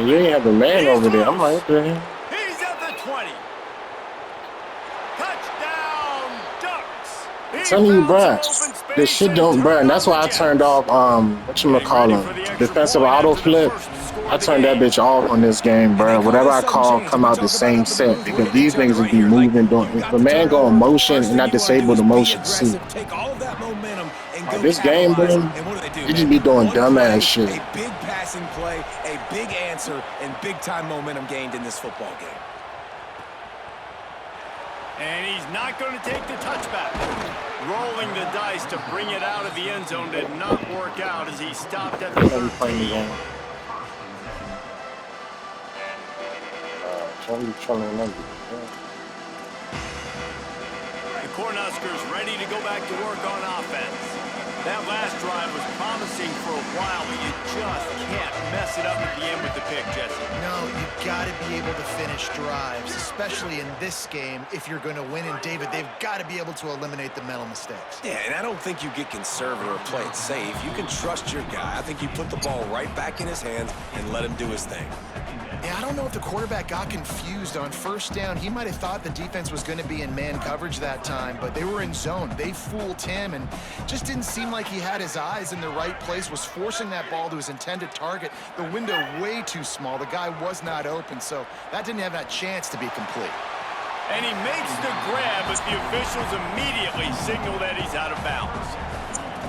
And you ain't have the man He's over there. I'm like, loose. what the hell? He's at the 20. Touchdown, Ducks. I'm He telling you, found some bruh, open this space shit and don't turned burn. on That's the why I turned Jets. off Getting ready for whatchamacallit, the extra defensive point auto after the flip. first score I of the turned that game. bitch off on this game, And they bro. call Whatever it a I sudden call change, and come we out the talk about it same up in the set booth. We because look at these each other niggas would right be here like, moving. you've If got a the man go in turnover. motion First and thing I you want to do disable is the be motion, see, aggressive, take all of that momentum, and like go this game, capitalize. bro, And what do, they just man? be doing One play, dumbass shit. a big passing play, a big answer, and big-time momentum gained in this football game. And he's not going to take the touchback. Rolling the dice to bring it out of the end zone did not work out as he stopped at the They never playing the 13. game. Trying to remember. The Cornhuskers ready to go back to work on offense. That last drive was promising for a while, but you just can't mess it up at the end with the pick, Jesse. No, you've got to be able to finish drives, especially in this game. If you're going to win, and David, they've got to be able to eliminate the mental mistakes. Yeah, and I don't think you get conservative or play it safe. You can trust your guy. I think you put the ball right back in his hands and let him do his thing. Yeah, I don't know if the quarterback got confused on first down. He might have thought the defense was going to be in man coverage that time, but they were in zone. They fooled him and just didn't seem like he had his eyes in the right place, was forcing that ball to his intended target. The window way too small. The guy was not open, so that didn't have that chance to be complete. And he makes the grab, but the officials immediately signal that he's out of bounds.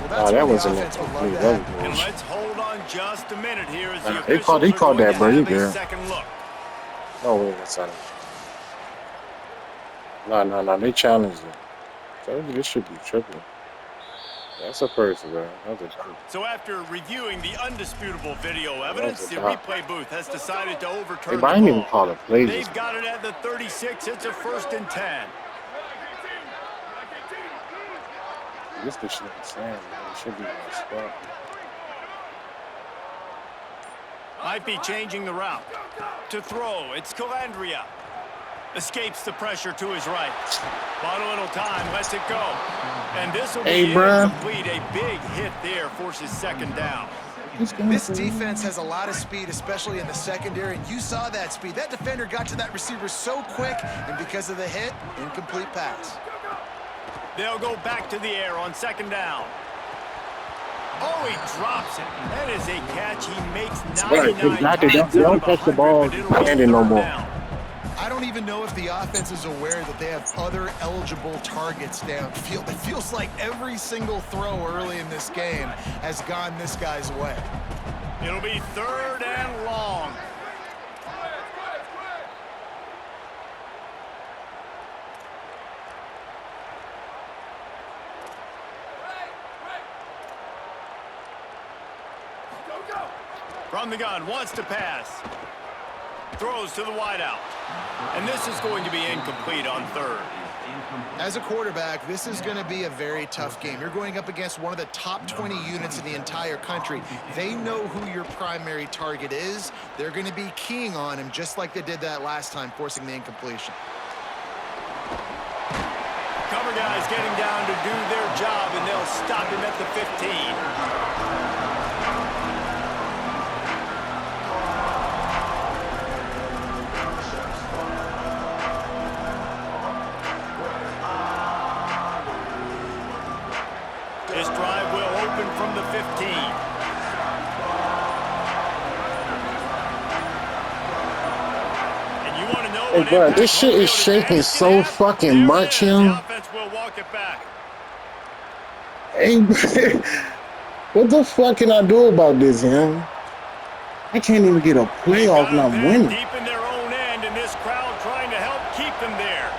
Well, Oh, that what the wasn't offense would love complete. to That have. was And bullshit. let's hold on just a minute here as the He officials called are that, going to bro. You have a good. second look. No way, that's not it. No. They challenged it. So this should be triple. That's a first, bro. That's a first. So after reviewing the undisputable video evidence, That's a the dot. replay booth has decided to Hey, overturn but I the didn't even call. call it plays. They've got it at the 36. It's a 1st and 10. This the shit I'm saying, man. It should be on spot. Might be changing the route. To throw, it's Calandria. Escapes the pressure to his right. Bought a little time, lets it go. And this will Hey, be bruh. incomplete. A big hit there forces second down. This defense has a lot of speed, especially in the secondary, and you saw that speed. That defender got to that receiver so quick, and because of the hit, incomplete pass. They'll go back to the air on second down. Oh, he drops it. That is a catch he makes Right, 99 exactly. times They out don't of catch the 100, ball but it'll be handing no third more. down. I don't even know if the offense is aware that they have other eligible targets downfield. It feels like every single throw early in this game has gone this guy's way. It'll be 3rd and long. From the gun, wants to pass. Throws to the wideout. And this is going to be incomplete on 3rd. As a quarterback, this is going to be a very tough game. You're going up against one of the top 20 units in the entire country. They know who your primary target is. They're going to be keying on him just like they did that last time, forcing the incompletion. Cover guys getting down to do their job, and they'll stop him at the 15. This drive will open from the 15. And you want to know Hey, what bro, impact this shit home is field shaking advantage so can have? fucking There it much, is. yo. The offense will walk it back. Hey, bro, what the fuck can I do about this, man? I can't even get a They've playoff got and it I'm that winning. deep in their own end, and this crowd trying to help keep them there.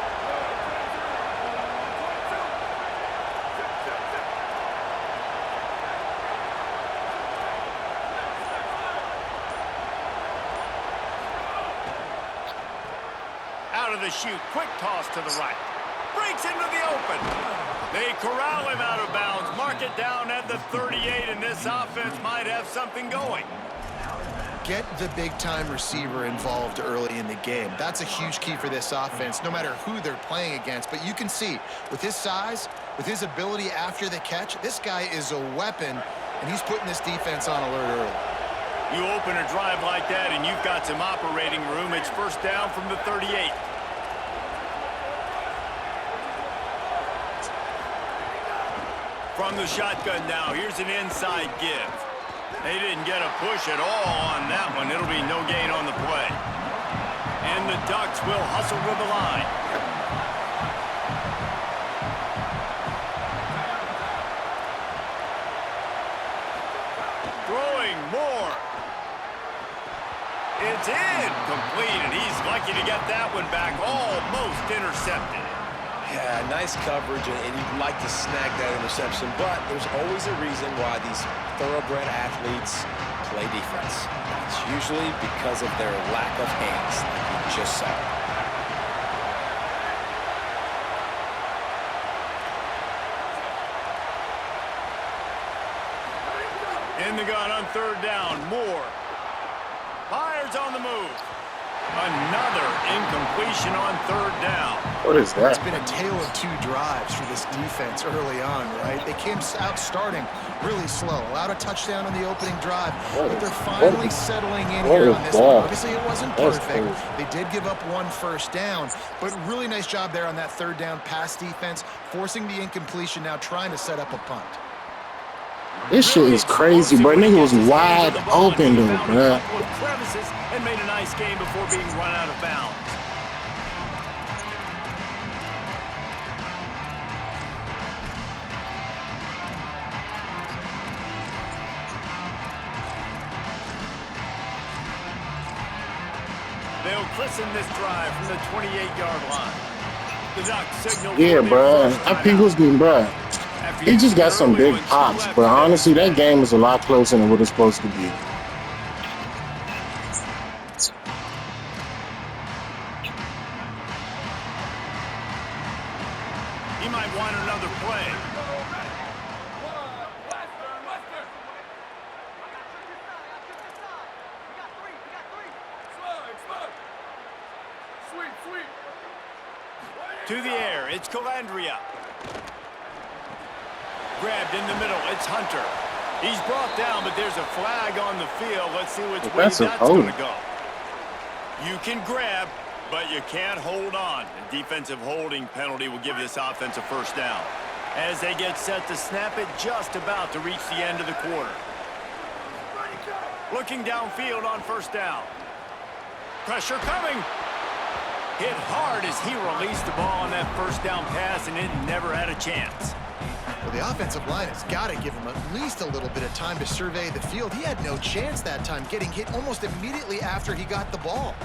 Out of the chute, quick toss to the right. Breaks into the open. They corral him out of bounds, mark it down at the 38, and this offense might have something going. Get the big-time receiver involved early in the game. That's a huge key for this offense, no matter who they're playing against. But you can see, with his size, with his ability after the catch, this guy is a weapon, and he's putting this defense on alert early. You open a drive like that and you've got some operating room. It's first down from the 38. From the shotgun now, here's an inside give. They didn't get a push at all on that one. It'll be no gain on the play. And the Ducks will hustle to the line. Throwing more. It's incomplete, and he's lucky to get that one back. Almost intercepted. Yeah, nice coverage, and you'd like to snag that interception, but there's always a reason why these thoroughbred athletes play defense. It's usually because of their lack of hands, like you just saw. In the gun on third down, Moore. Fires on the move. Another incompletion on third down. What is that? It's been a tale of two drives for this defense early on, right? They came out starting really slow, allowed a touchdown on the opening drive, but they're finally settling in here on this one. Obviously, it wasn't perfect. They did give up one first down, but really nice job there on that third down pass defense, forcing the incompletion, now trying to set up a punt. This shit is crazy, bro. Nigga was wide open, though, bro. Crevices and made a nice game before being run out of bounds. They'll christen this drive from the 28-yard line. The Ducks signal. Yeah, bro. I think was getting, bro. He just got some big pops, but honestly, that game is a lot closer than what it's supposed to be. He might want another play. To the air, it's Calandria. Grabbed in the middle, it's Hunter. He's brought down, but there's a flag on the field. Let's see which way that's going to go. You can grab, but you can't hold on. A defensive holding penalty will give this offense a first down. As they get set to snap it, just about to reach the end of the quarter. Looking downfield on first down. Pressure coming. Hit hard as he released the ball on that first down pass, and it never had a chance. Well, the offensive line has got to give him at least a little bit of time to survey the field. He had no chance that time, getting hit almost immediately after he got the ball.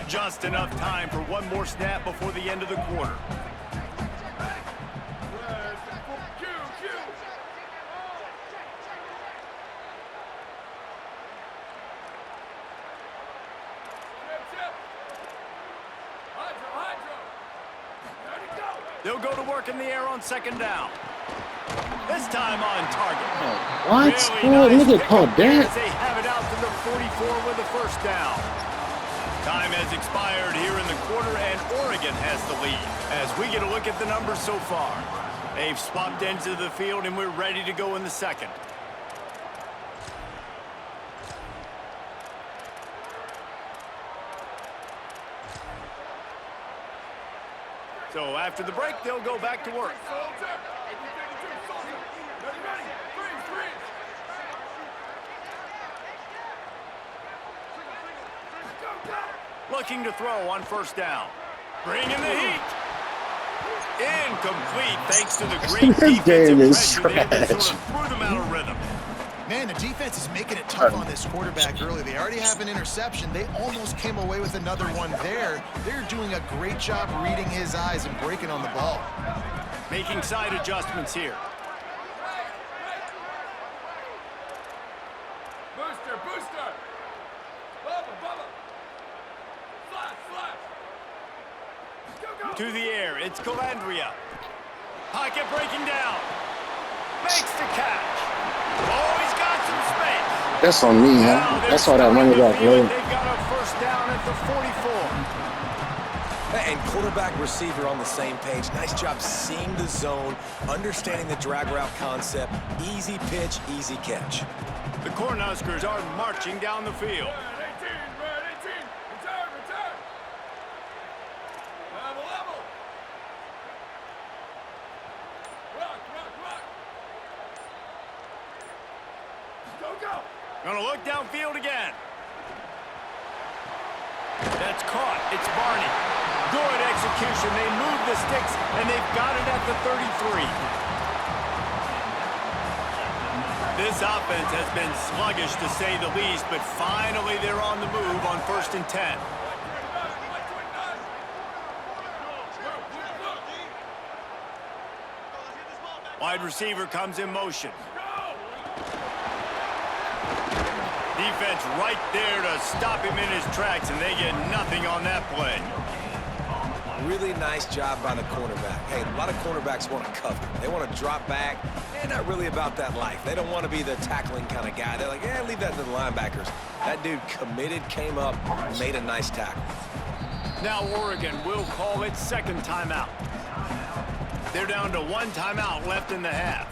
Just enough time for one more snap before the end of the quarter. They'll go to work in the air on second down. This time on target. What? Really nice nigga called that? as they have it out to the 44 with the first down. Time has expired here in the quarter, and Oregon has the lead. As we get a look at the numbers so far, they've swapped ends of the field, and we're ready to go in the second. So after the break, they'll go back to work. Looking to throw on first down. Bringing the heat. Incomplete thanks to the great defensive pressure there that sort of threw them out of rhythm. Man, the defense is making it tough on this quarterback early. They already have an interception. They almost came away with another one there. They're doing a great job reading his eyes and breaking on the ball. Making side adjustments here. Booster, booster! Bubba, Bubba! Flash, flash! Go, go! To the air, it's Calandria. Pocket breaking down. Makes the catch. Oh, he's got some space. That's on me, huh? That's why that running back low. They've got a first down at the 44. And quarterback receiver on the same page. Nice job seeing the zone, understanding the drag route concept. Easy pitch, easy catch. The Cornhuskers are marching down the field. Red 18, red 18. Return, return. Level, level. Rock, rock, rock. Go, go. Gonna look downfield again. That's caught. It's Barney. Good execution. They move the sticks, and they've got it at the 33. This offense has been sluggish, to say the least, but finally they're on the move on 1st and 10. Wide receiver comes in motion. Defense right there to stop him in his tracks, and they get nothing on that play. Really nice job by the cornerback. Hey, a lot of cornerbacks want to cover. They want to drop back. They're not really about that life. They don't want to be the tackling kind of guy. They're like, yeah, leave that to the linebackers. That dude committed, came up, made a nice tackle. Now Oregon will call its second timeout. They're down to 1 timeout left in the half.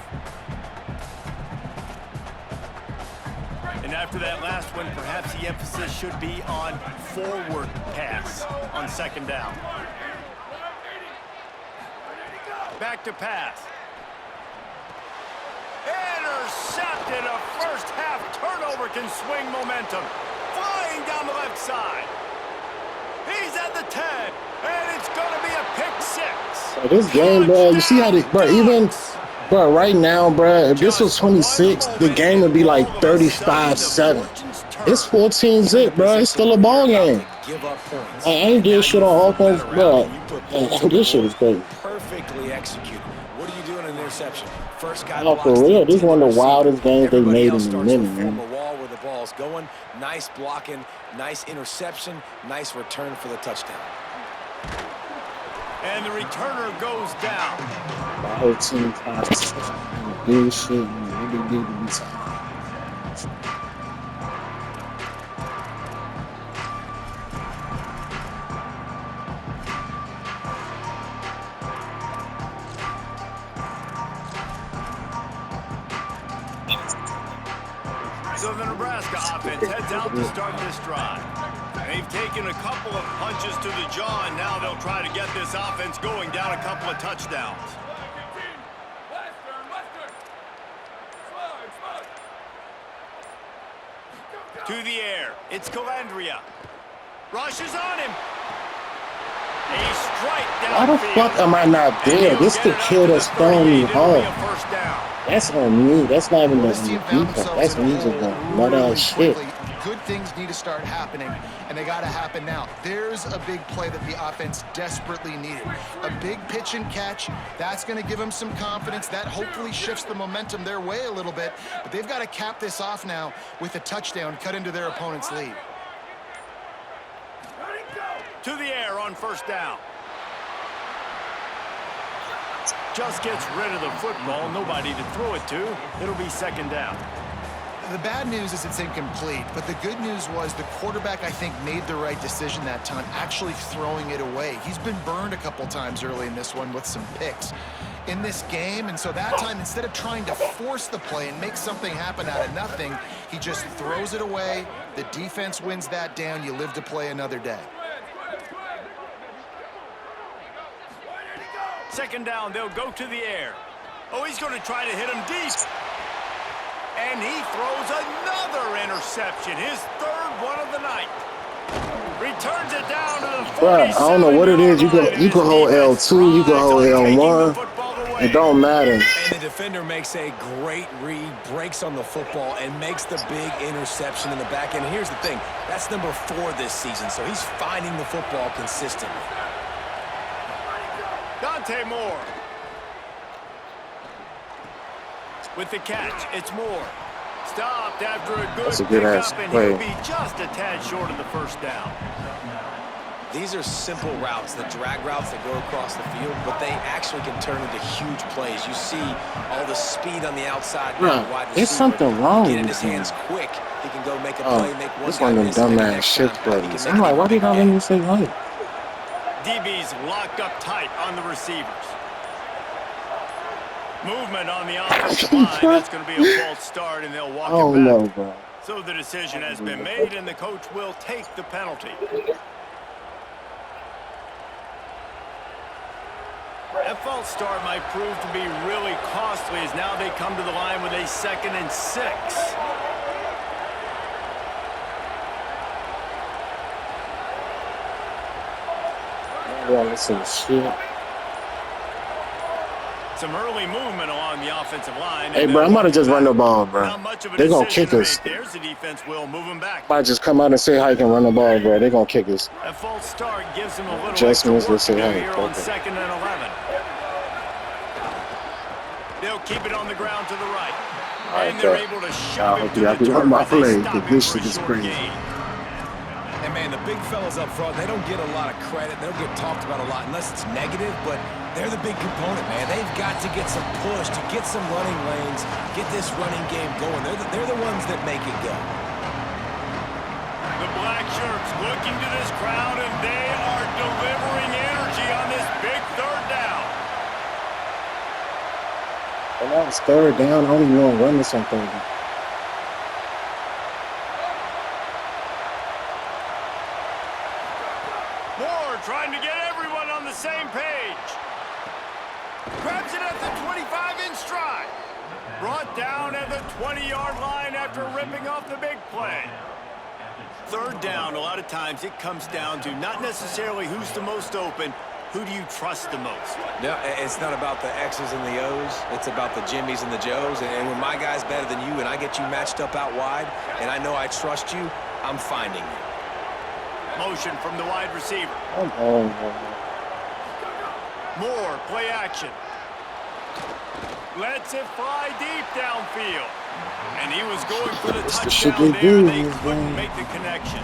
And after that last one, perhaps the emphasis should be on forward pass on 2nd down. Back to pass. Intercepted. A first half turnover can swing momentum. Flying down the left side. He's at the 10, and it's going to be a pick 6. Bro, this game, bro, you see how they, bro, even, bro, right now, bro, if this was 26, the game would be like 35-7. It's 14-zip, bro. It's still a ball game. I ain't did shit on offense, bro. This shit is crazy. Perfectly executed. What are you doing in an interception? First guy Oh, for real, this is one of the wildest games they made in a minute, man. The wall where the ball's going. Nice blocking, nice interception, nice return for the touchdown. And the returner goes down. The whole team has good shit, man. What they did to be so. So the Nebraska offense heads out to start this drive. They've taken a couple of punches to the jaw, and now they'll try to get this offense going down a couple of touchdowns. To the air. It's Calandria. Rushes on him. A strike down. Why the fuck am I not there? This the kid that's throwing me hard. That's on me. That's not even the defense. That's me just going nut ass shit. Good things need to start happening, and they got to happen now. There's a big play that the offense desperately needed. A big pitch and catch. That's going to give them some confidence. That hopefully shifts the momentum their way a little bit. But they've got to cap this off now with a touchdown cut into their opponent's lead. To the air on 1st down. Just gets rid of the football. Nobody to throw it to. It'll be 2nd down. The bad news is it's incomplete, but the good news was the quarterback, I think, made the right decision that time, actually throwing it away. He's been burned a couple times early in this one with some picks in this game, and so that time, instead of trying to force the play and make something happen out of nothing, he just throws it away. The defense wins that down. You live to play another day. 2nd down, they'll go to the air. Oh, he's going to try to hit him deep. And he throws another interception, his 3rd one of the night. Returns it down to the 47. Bro, I don't know what it is. You can hold L2, you can hold L1. It don't matter. And the defender makes a great read, breaks on the football, and makes the big interception in the back end. And here's the thing, that's number 4 this season, so he's finding the football consistently. Dante Moore. With the catch, it's Moore. Stopped after a good pickup, and he'll be just a tad short of the 1st down. These are simple routes, the drag routes that go across the field, but they actually can turn into huge plays. You see all the speed on the outside. Bro, there's something wrong Get with in his this hands quick. He can go make a play, make one this guy one of miss, them and the dumbass next shift time, buttons. I'm like, why did I let me say right? DB's locked up tight on the receivers. Movement on the offensive line. That's going to be a false start, and they'll walk it back. know, bro. So the decision has been made, and the coach will take the penalty. That false start might prove to be really costly as now they come to the line with a 2nd and 6. Yeah, listen, shit. Some early movement along the offensive line. Hey, bro, I'm about to just run the ball, bro. They're going to kick us. There's the defense will move him back. I just come out and say hi and run the ball, bro. They're going to kick us. A false start gives them a little Adjustments, let's say hi. here on 2nd and 11. They'll keep it on the ground to the right. And they're able to shove it to the turf as they stop him for a short gain. And, man, the big fellas up front, they don't get a lot of credit. They don't get talked about a lot unless it's negative, but they're the big component, man. They've got to get some push, to get some running lanes, get this running game going. They're the ones that make it go. The black shirts looking to this crowd, and they are delivering energy on this big 3rd down. And that was 3rd down. I don't even want to run this on 3rd down. Moore trying to get everyone on the same page. Grabs it at the 25 in stride. Brought down at the 20-yard line after ripping off the big play. 3rd down, a lot of times it comes down to not necessarily who's the most open, who do you trust the most? No, it's not about the X's and the O's. It's about the Jimmys and the Joes. And when my guy's better than you and I get you matched up out wide and I know I trust you, I'm finding you. Motion from the wide receiver. Oh, Moore, play action. Lets it fly deep downfield. And he was going for the touchdown there. They couldn't make the connection.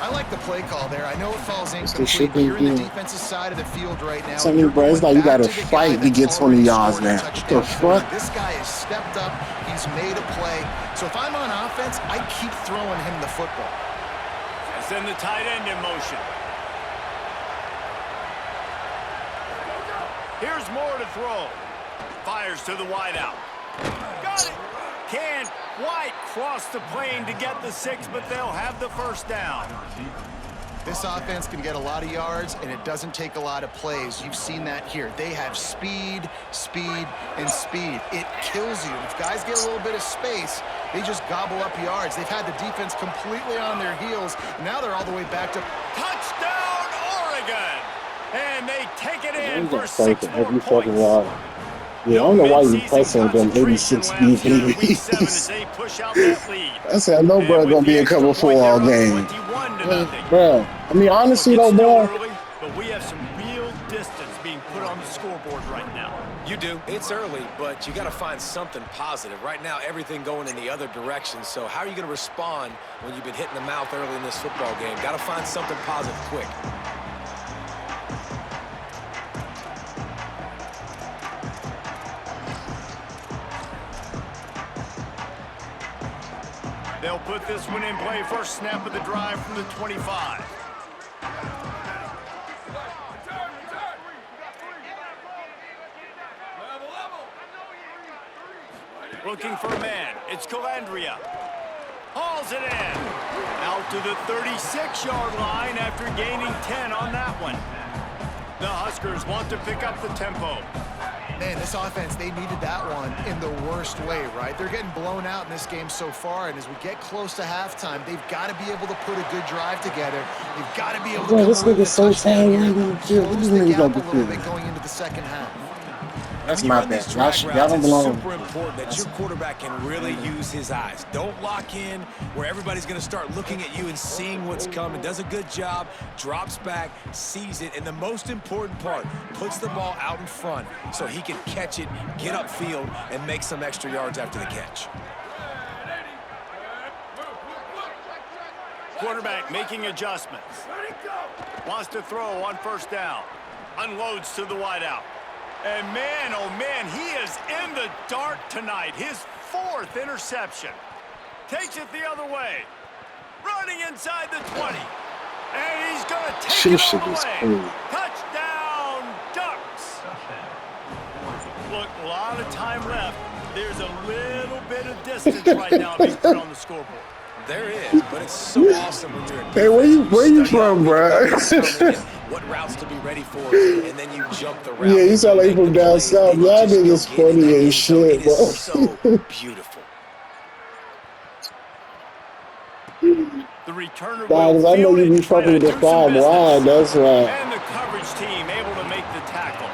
I like the play call there. I know it falls incomplete, but you're in the defensive side of the field right now. Tell me, bro, it's like you got to fight to get 20 yards now. The fuck? This guy has stepped up. He's made a play. So if I'm on offense, I keep throwing him the football. Send the tight end in motion. Here's Moore to throw. Fires to the wideout. Got it. Can White cross the plane to get the 6, but they'll have the 1st down. This offense can get a lot of yards, and it doesn't take a lot of plays. You've seen that here. They have speed, speed, and speed. It kills you. If guys get a little bit of space, they just gobble up yards. They've had the defense completely on their heels. Now they're all the way back to touchdown, Oregon! And they take it in for 6 more points. Yeah, I don't know why you pressing them 86 DBs. I said, I know bro gonna be a cover 4 all game. Bro, I mean, honestly though, bro. But we have some real distance being put on the scoreboard right now. You do. It's early, but you got to find something positive. Right now, everything going in the other direction. So how are you going to respond when you've been hit in the mouth early in this football game? Got to find something positive quick. They'll put this one in play. First snap of the drive from the 25. Looking for a man. It's Calandria. Hauls it in. Out to the 36-yard line after gaining 10 on that one. The Huskers want to pick up the tempo. Man, this offense, they needed that one in the worst way, right? They're getting blown out in this game so far, and as we get close to halftime, they've got to be able to put a good drive together. They've got to be able to come this nigga's so tired. Close the gap a little bit going into the second half. That's my bad. Y'all don't belong. It's super important that your quarterback can really use his eyes. Don't lock in where everybody's going to start looking at you and seeing what's coming. Does a good job, drops back, sees it, and the most important part, puts the ball out in front so he can catch it, get upfield, and make some extra yards after the catch. Quarterback making adjustments. Wants to throw on first down. Unloads to the wideout. And man, oh man, he is in the dark tonight. His 4th interception. Takes it the other way. Running inside the 20. And he's going to take Shit, it shit all is the cool. way. Touchdown, Ducks. Look, a lot of time left. There's a little bit of distance right now being put on the scoreboard. There is, but it's so awesome when you're a Hey, where you study out from, bro? what routes to be ready for, and then you jump the route. Yeah, you sound like you from down south. Y'all niggas funny as shit, bro. It is so beautiful. The returner Nah, will cause I know field you it be and try fucking to with the do some 5 business. wide. That's right. And the coverage team able to make the tackle.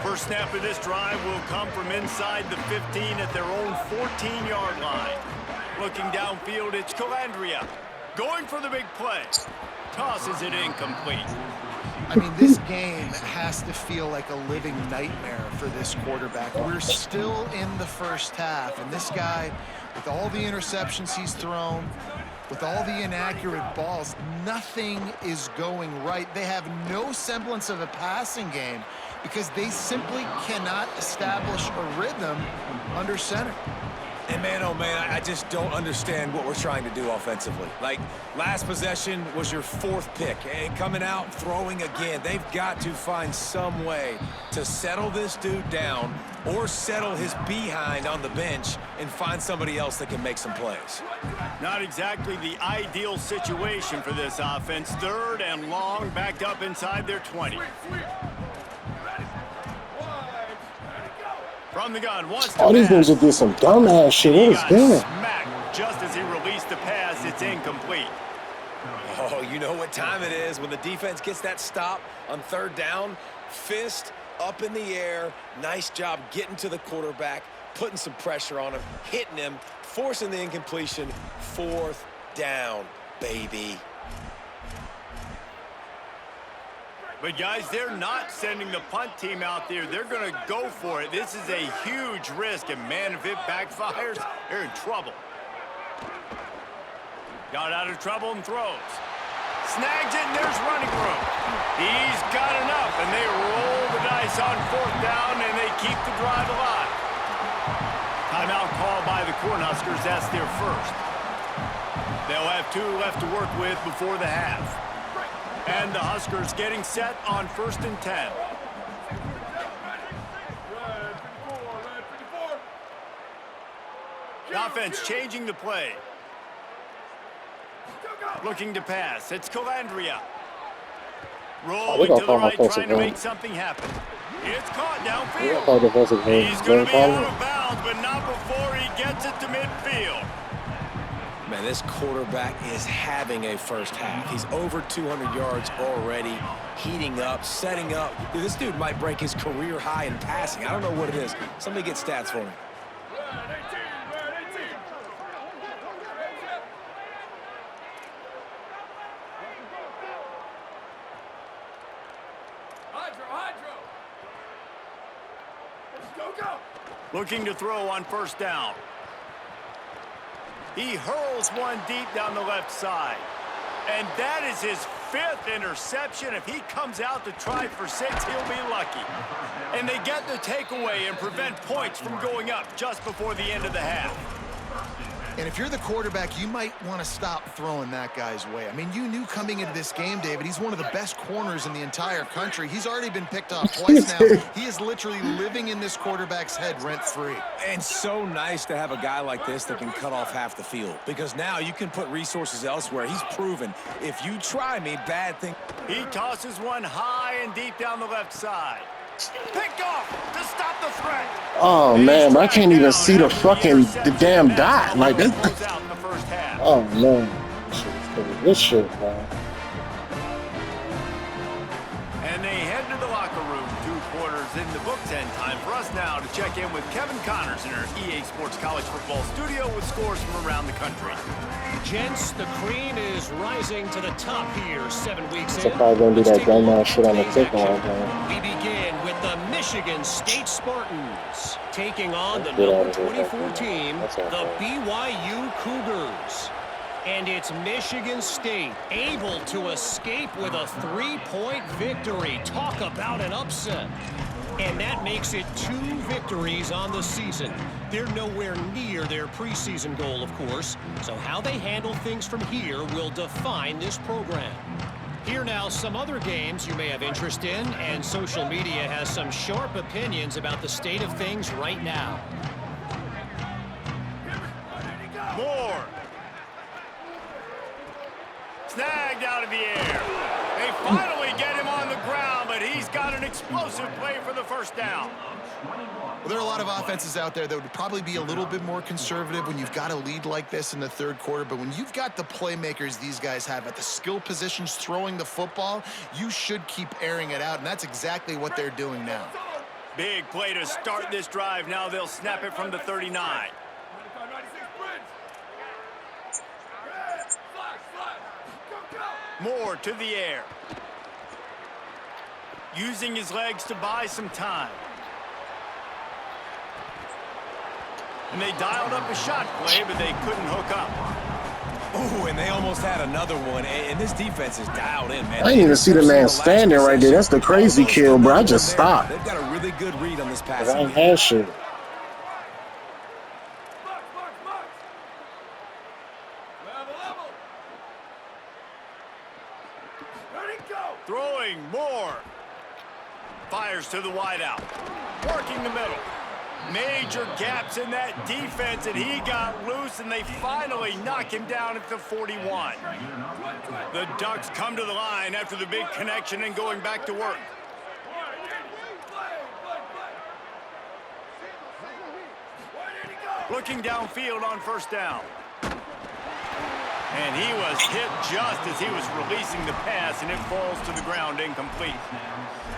First snap of this drive will come from inside the 15 at their own 14-yard line. Looking downfield, it's Calandria. Going for the big play. Tosses it incomplete. I mean, this game has to feel like a living nightmare for this quarterback. We're still in the first half, and this guy, with all the interceptions he's thrown, with all the inaccurate balls, nothing is going right. They have no semblance of a passing game because they simply cannot establish a rhythm under center. And man, oh man, I just don't understand what we're trying to do offensively. Like, last possession was your 4th pick, and coming out, throwing again. They've got to find some way to settle this dude down or settle his behind on the bench and find somebody else that can make some plays. Not exactly the ideal situation for this offense. 3rd and long, backed up inside their 20. From the gun, wants to All these pass. niggas did some dumbass shit. He What is got that? smacked just as he released the pass. It's incomplete. Oh, you know what time it is when the defense gets that stop on 3rd down. Fist up in the air. Nice job getting to the quarterback, putting some pressure on him, hitting him, forcing the incompletion. 4th down, baby. But, guys, they're not sending the punt team out there. They're going to go for it. This is a huge risk, and, man, if it backfires, they're in trouble. Got out of trouble and throws. Snags it, and there's running room. He's got enough, and they roll the dice on 4th down, and they keep the drive alive. Timeout called by the Cornhuskers. That's their first. They'll have 2 left to work with before the half. And the Huskers getting set on 1st and 10. The offense changing the play. Looking to pass. It's Calandria. Rolling to the right, trying to make something happen. It's caught downfield. He's going to be out of bounds, but not before he gets it to midfield. Man, this quarterback is having a first half. He's over 200 yards already, heating up, setting up. Dude, this dude might break his career high in passing. I don't know what it is. Somebody get stats for me. Looking to throw on 1st down. He hurls one deep down the left side. And that is his 5th interception. If he comes out to try for 6, he'll be lucky. And they get the takeaway and prevent points from going up just before the end of the half. And if you're the quarterback, you might want to stop throwing that guy's way. I mean, you knew coming into this game, David, he's one of the best corners in the entire country. He's already been picked off twice now. He is literally living in this quarterback's head rent-free. And so nice to have a guy like this that can cut off half the field, because now you can put resources elsewhere. He's proven, if you try me, bad thing. He tosses one high and deep down the left side. Pick off to stop the threat. Oh man, but I can't even see the damn dot. Like this. Oh man, this shit, man. And they head to the locker room. 2 quarters in the books, and time for us now to check in with Kevin Connors in our EA Sports College Football studio with scores from around the country. Gents, the cream is rising to the top here 7 weeks So in. probably gonna do that dumbass shit on the Today's football, action. man. We begin with the Michigan State Spartans taking on the Get out number of here, 24 man. team, That's all the right. BYU Cougars. And it's Michigan State able to escape with a 3-point victory. Talk about an upset. And that makes it 2 victories on the season. They're nowhere near their preseason goal, of course. So how they handle things from here will define this program. Here now, some other games you may have interest in, and social media has some sharp opinions about the state of things right now. Moore. Snagged out of the air. They finally get him on the ground, but he's got an explosive play for the first down. Well, there are a lot of offenses out there that would probably be a little bit more conservative when you've got a lead like this in the third quarter. But when you've got the playmakers these guys have at the skill positions throwing the football, you should keep airing it out, and that's exactly what they're doing now. Big play to start this drive. Now they'll snap it from the 39. Moore to the air. Using his legs to buy some time. And they dialed up a shot play, but they couldn't hook up. Ooh, and they almost had another one, and this defense is dialed in, man. I didn't even see the man standing right there. That's the crazy kill, bro. I just stopped. They've got a really good read on this pass. I ain't had shit. Throwing Moore. Fires to the wideout. Working the middle. Major gaps in that defense, and he got loose, and they finally knock him down at the 41. The Ducks come to the line after the big connection and going back to work. Looking downfield on first down. And he was hit just as he was releasing the pass, and it falls to the ground incomplete.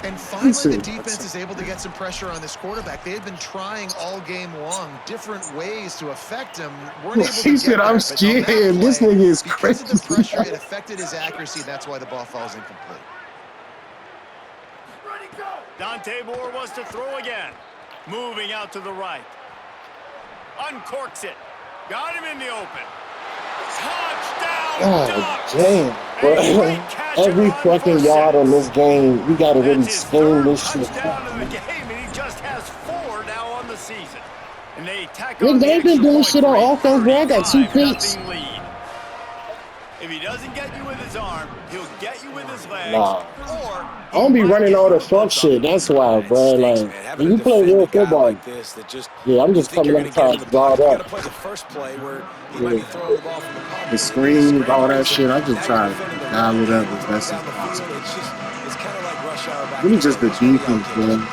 And finally, the defense is able to get some pressure on this quarterback. They had been trying all game long different ways to affect him. Weren't able to He get said, there, I'm but on scared. that play, This nigga is because of the crazy. pressure, it affected his accuracy. That's why the ball falls incomplete. Dante Moore was to throw again. Moving out to the right. Uncorks it. Got him in the open. Touchdown, God Ducks! damn, bro. Every fucking yard on this game, we gotta really That's his scheme third this shit. touchdown of the game, and he just has 4 now on the season. And they tack Look, on the they been extra doing point shit for on a offense, bro. I got 2 picks. 35-0 lead. If he doesn't get you with his arm, he'll get you with his legs. Nah. Or I don't be running all the short shit. That's why, bro. Like, when you play real football, yeah, I'm just coming up trying to guard up. Play the first play where he might be throwing the ball from the pocket. The screens, all that shit. I just try to dial it up as best as possible. It's kind of like rush hour back. Really just the defense, man.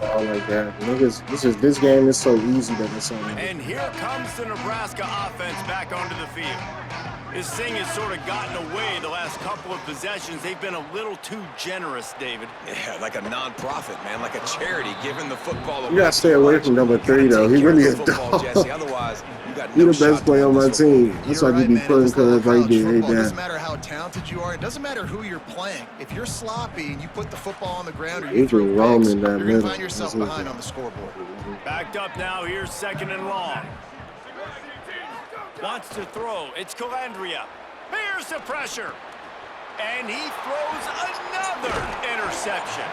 All like that. Niggas, this game is so easy that it's on. And here comes the Nebraska offense back onto the field. This thing has sort of gotten away the last couple of possessions. They've been a little too generous, David. Yeah, like a non-profit, man, like a charity, giving the football away. You gotta stay away from number 3, though. He really is dog. Otherwise, you got He the best player on my team. That's why you be putting cuz right there, It right doesn't there. matter how talented you are. It doesn't matter who you're playing. If you're sloppy and you put the football on the ground or He you throw can roam picks, in that you're going middle. to find yourself That's behind it. on the scoreboard. Backed up now. Here's 2nd and long. Wants to throw. It's Calandria. Here's the pressure. And he throws another interception.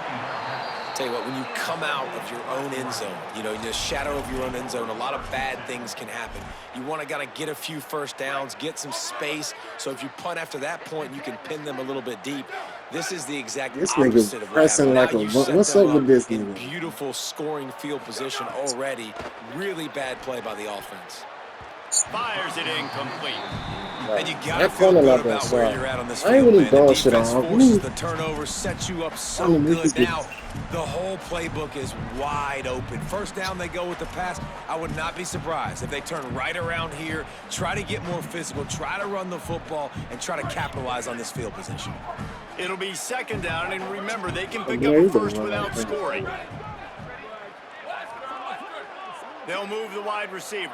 Tell you what, when you come out of your own end zone, you know, in the shadow of your own end zone, a lot of bad things can happen. You want to gotta get a few first downs, get some space, so if you punt after that point, you can pin them a little bit deep. This is the exact This nigga opposite of what pressing happened. like Now a- you what's set them up with this in nigga? beautiful scoring field position already. Really bad play by the offense. Fires it incomplete. And you gotta That feel corner good like about that, where so you're at on this I ain't field, really man. throwing The shit on. defense forces the turnover, sets you up so good. Now, the whole playbook is wide open. First down, they go with the pass. I would not be surprised if they turn right around here, try to get more physical, try to run the football, and try to capitalize on this field position. It'll be 2nd down, and remember, they can pick Yeah, up he a can first run without like that. scoring. They'll move the wide receiver.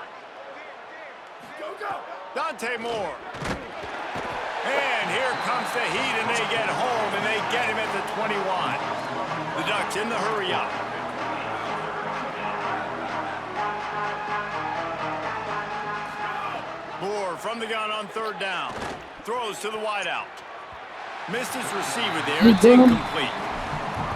Dante Moore. And here comes the heat, and they get home, and they get him at the 21. The Ducks in the hurry up. Moore from the gun on third down. Throws to the wideout. Missed his receiver there. It's incomplete.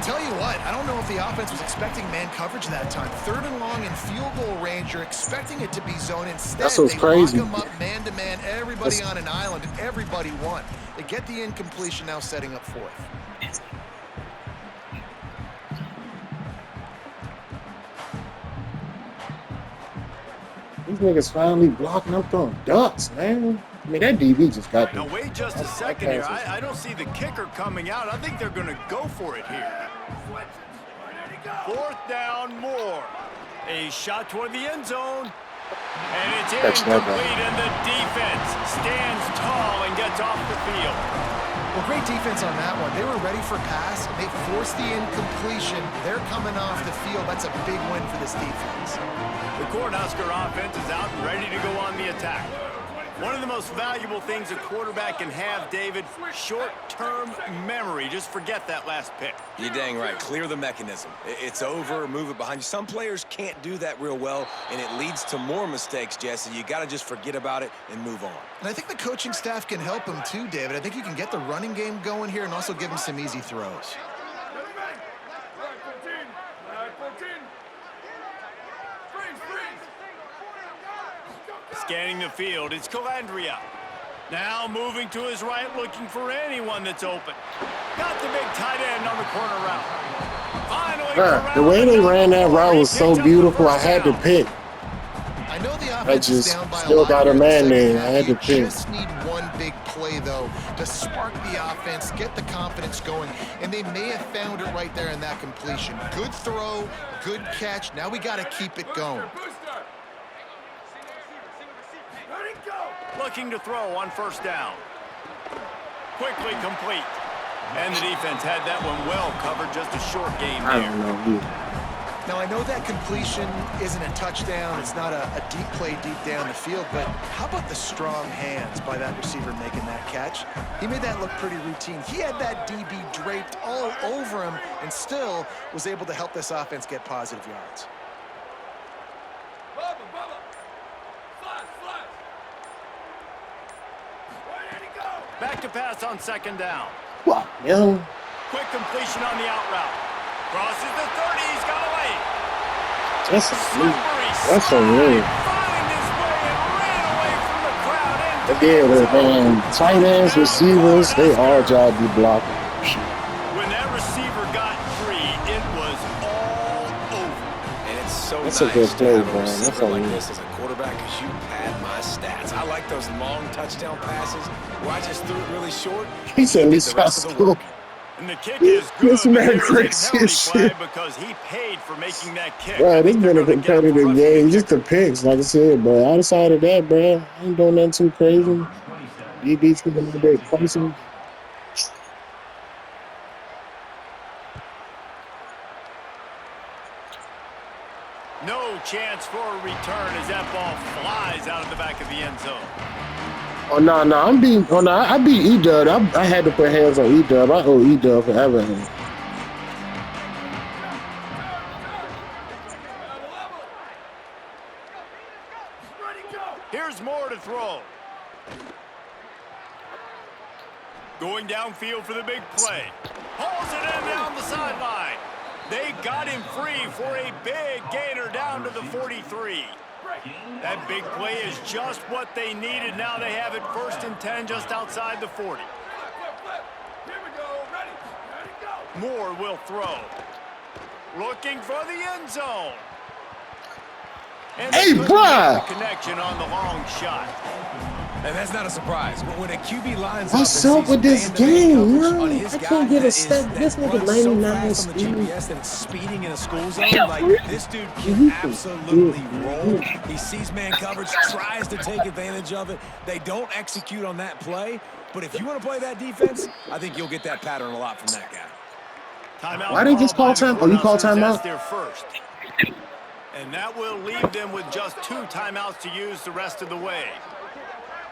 Tell you what, I don't know if the offense was expecting man coverage that time. 3rd and long in field goal range, you're expecting it to be zone. Instead, That's what's they crazy. lock them up man-to-man, everybody on an island, and everybody won. They get the incompletion, now setting up 4th. These niggas finally blocking up throwing ducks, man. I mean, that DB just got Now them. wait just a second here. I don't see the kicker coming out. I think they're going to go for it here. 4th down, Moore. A shot toward the end zone. And it's incomplete, and the defense stands tall and gets off the field. Well, great defense on that one. They were ready for pass. They forced the incompletion. They're coming off the field. That's a big win for this defense. The Cornhusker offense is out and ready to go on the attack. One of the most valuable things a quarterback can have, David, short-term memory. Just forget that last pick. You're dang right. Clear the mechanism. It's over. Move it behind you. Some players can't do that real well, and it leads to more mistakes, Jesse. You got to just forget about it and move on. And I think the coaching staff can help him too, David. I think you can get the running game going here and also give him some easy throws. Scanning the field, it's Calandria. Now moving to his right, looking for anyone that's open. Got the big tight end on the corner route. Finally, The way they ran that route was so beautiful, I had to pick. I know the offense is down by still a lot got a here in the man second there. half. I had to You pick. just need one big play, though, to spark the offense, get the confidence going, and they may have found it right there in that completion. Good throw, good catch. Now we got to keep it going. looking to throw on first down. Quickly complete. And the defense had that one well covered, just a short game there. I don't know. Now, I know that completion isn't a touchdown. It's not a deep play deep down the field, but how about the strong hands by that receiver making that catch? He made that look pretty routine. He had that DB draped all over him and still was able to help this offense get positive yards. Back to pass on second down. What, yo? Quick completion on the out route. Crosses the 30. He's got away. That's a Slippery That's a slide. move. Find his way and ran away from the crowd. Yeah, man. Tight ends, receivers, they all job be blocking. When that receiver got free, it was all over. And it's so That's a nice good to play, have a man. receiver That's all like you this as a quarterback, because you pad my stats. I like those long touchdown passes where I just threw it really short. He said Did he's the rest of the school. work. And the kick is good. This but man there's a crazy penalty as flag shit. because he paid for making that kick. Bro, this They're been a gonna get him for competitive roughing game. the Just the picks, like I said, bro. Outside of that, bro, I ain't doing nothing too crazy. DB's been a little bit closer. No chance for a return as that ball flies out of the back of the end zone. Oh no, I beat E-Dub. I had to put hands on E-Dub. I owe E-Dub forever. Here's Moore to throw. Going downfield for the big play. Hauls it in down the sideline. They got him free for a big gainer down to the 43. That big play is just what they needed. Now they have it 1st and 10 just outside the 40. Moore will throw. Looking for the end zone. And Hey, they couldn't bruh! get the connection on the long shot. And that's not a surprise. When a QB lines What's up up with this game, man man? I can't get a step. This nigga 99 speed. speed. GPS that it's speeding in a school zone. Like, this dude can absolutely roll. He sees man coverage, tries to take advantage of it. They don't execute on that play. But if you want to play that defense, I think you'll get that pattern a lot from that guy. Timeout. Why they just call time? Oh, you call timeout? Their first. And that will leave them with just 2 timeouts to use the rest of the way.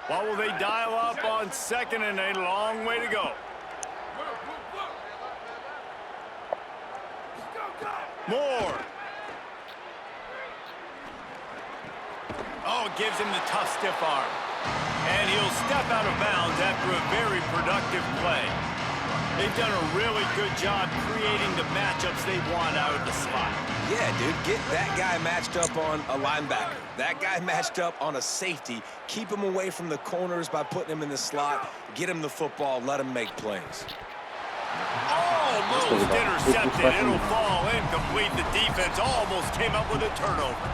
What will they dial up on second and a long way to go? Moore. Oh, gives him the tough stiff arm. And he'll step out of bounds after a very productive play. They've done a really good job creating the matchups they want out of the slot. Yeah, dude, get that guy matched up on a linebacker. That guy matched up on a safety. Keep him away from the corners by putting him in the slot. Get him the football. Let him make plays. Almost intercepted. It'll fall incomplete. The defense almost came up with a turnover.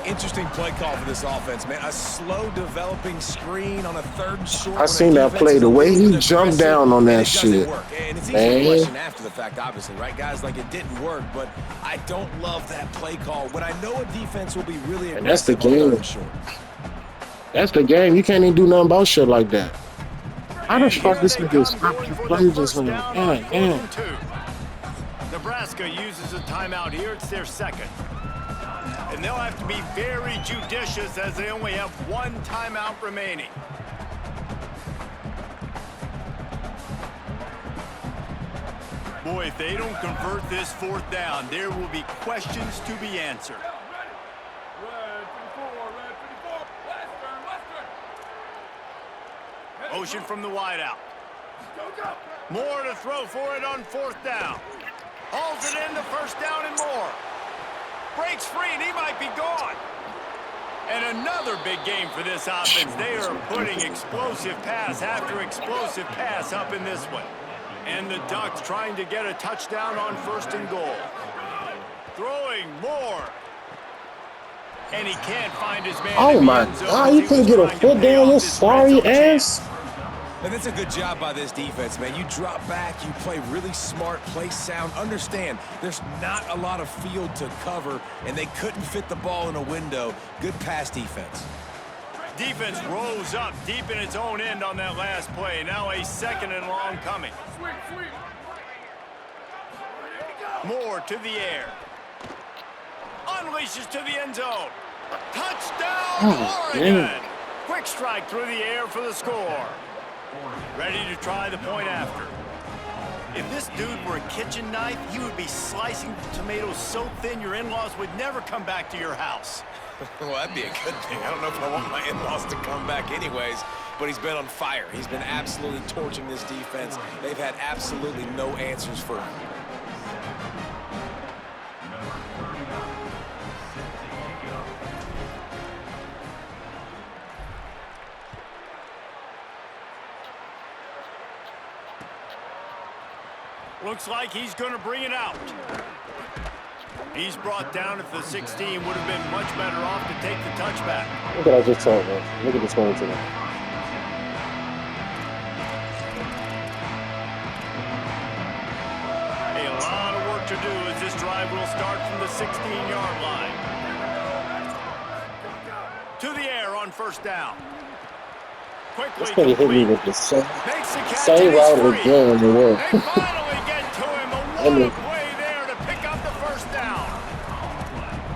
Interesting play call for this offense, man. A slow developing screen on a 3rd and short. I seen that play. The way he jumped down on that shit. And it's easy to question after the fact, obviously, right, guys? Like, it didn't work, but I don't love that play call. When I know a defense will be really aggressive. And that's the game. That's the game. You can't even do nothing about shit like that. How the fuck this nigga stop the play just now? Nebraska uses a timeout here. It's their 2nd. And they'll have to be very judicious as they only have 1 timeout remaining. Boy, if they don't convert this 4th down, there will be questions to be answered. Motion from the wideout. Moore to throw for it on 4th down. Hauls it in to 1st down and more. Breaks free, and he might be gone. And another big game for this offense. They are putting explosive pass after explosive pass up in this one. And the Ducks trying to get a touchdown on 1st and goal. Throwing Moore. And he can't find his man. Oh my God, you couldn't get a foot down, you sorry ass. And that's a good job by this defense, man. You drop back, you play really smart, play sound. Understand, there's not a lot of field to cover, and they couldn't fit the ball in a window. Good pass defense. Defense rose up deep in its own end on that last play. Now a 2nd and long coming. Moore to the air. Unleashes to the end zone. Touchdown, Oregon! Quick strike through the air for the score. Ready to try the point after. If this dude were a kitchen knife, he would be slicing tomatoes so thin your in-laws would never come back to your house. Well, that'd be a good thing. I don't know if I want my in-laws to come back anyways, but he's been on fire. He's been absolutely torching this defense. They've had absolutely no answers for him. Looks like he's going to bring it out. He's brought down at the 16. Would have been much better off to take the touchback. Look at I just told man. Look at this one today. A lot of work to do as this drive will start from the 16-yard line. To the air on 1st down. Quickly complete. Hit me with the same route again in the world. They finally get to him. A what a play there to pick up the 1st down.